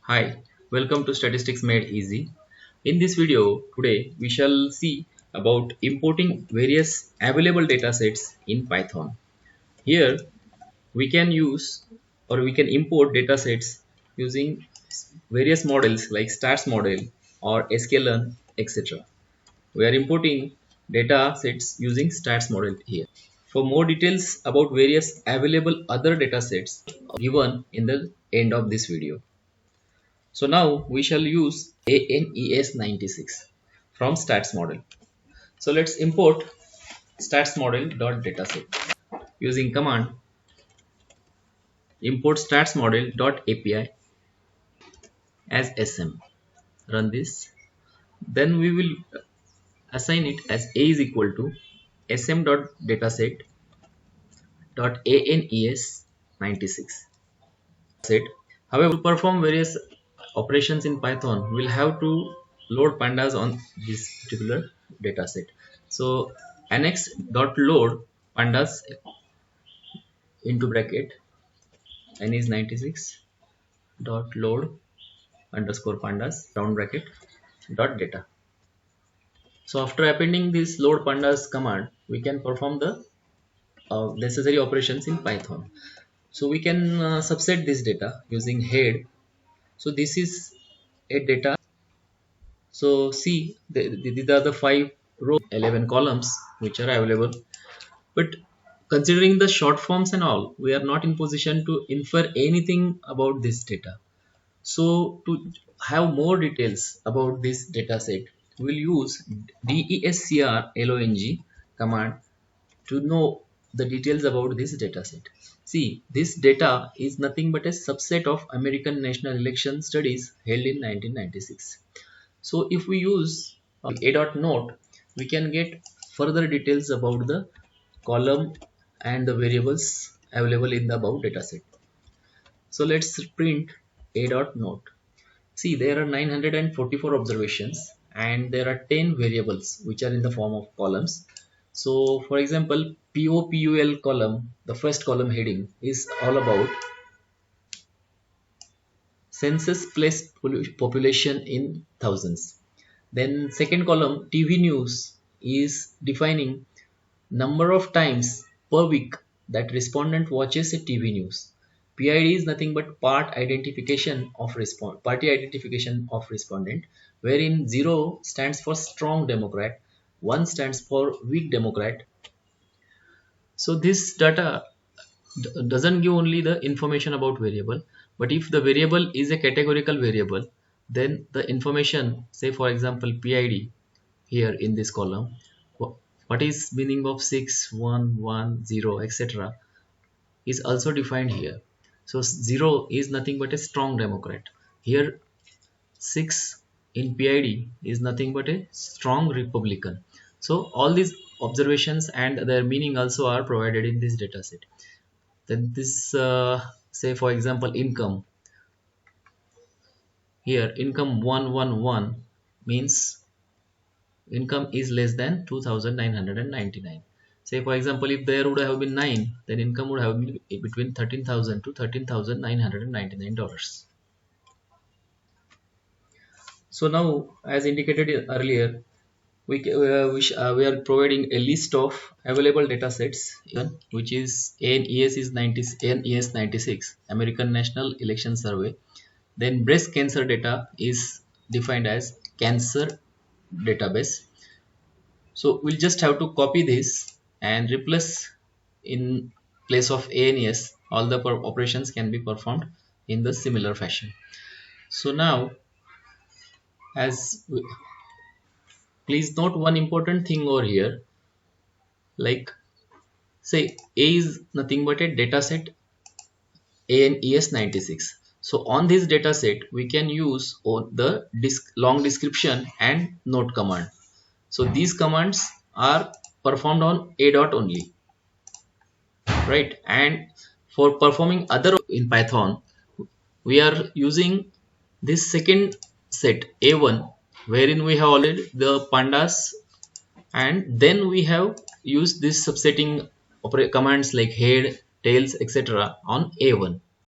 Hi, welcome to Statistics Made Easy. In this video today we shall see about importing various available datasets in Python. Here we can use or we can import datasets using various models like stats model or sklearn, etc. We are importing datasets using stats model here. For more details about various available other datasets given in the end of this video. So now we shall use ANES96 from stats model. So let's import stats model.dataset using command import stats model.api as sm. Run this. Then we will assign it as a is equal to sm.dataset.anes96 set. However, to perform various operations in Python, we'll have to load pandas on this particular dataset. So annex.load pandas into bracket n is 96 dot load underscore pandas round bracket dot data. So after appending this load pandas command, we can perform the necessary operations in Python. So we can subset this data using head. So this is a data. So see, these are the 5 rows, 11 columns which are available. But considering the short forms and all, we are not in position to infer anything about this data. So to have more details about this data set, we'll use descrlong command to know the details about this data set. See, this data is nothing but a subset of American national election studies held in 1996. So if we use a.note, we can get further details about the column and the variables available in the above dataset. So let's print a.note. See, there are 944 observations and there are 10 variables which are in the form of columns. So for example, POPUL column, the first column heading is all about census place population in thousands. Then second column TV news is defining number of times per week that respondent watches a TV news. PID is nothing but party identification of respondent, wherein 0 stands for strong Democrat, 1 stands for weak Democrat. So this data doesn't give only the information about variable, but if the variable is a categorical variable, then the information, say for example PID here in this column, what is meaning of 6 1 1 0 etc is also defined here. So 0 is nothing but a strong Democrat. Here 6 in PID is nothing but a strong Republican. So all these observations and their meaning also are provided in this dataset. Then this say for example income, here income 111 means income is less than 2,999. Say for example, if there would have been 9, then income would have been between 13,000 to $13,999. So now, as indicated earlier, we are providing a list of available data sets, which is ANES 96 American National Election Survey. Then breast cancer data is defined as cancer database. So we'll just have to copy this and replace in place of ANS. All the operations can be performed in the similar fashion. So now, please note one important thing over here, like say A is nothing but a dataset ANES96. So on this dataset, we can use the long description and note command. So these commands are performed on a dot only, right? And for performing other in Python, we are using this second set A1, wherein we have already the pandas, and then we have used this subsetting commands like head, tails, etc. on A1.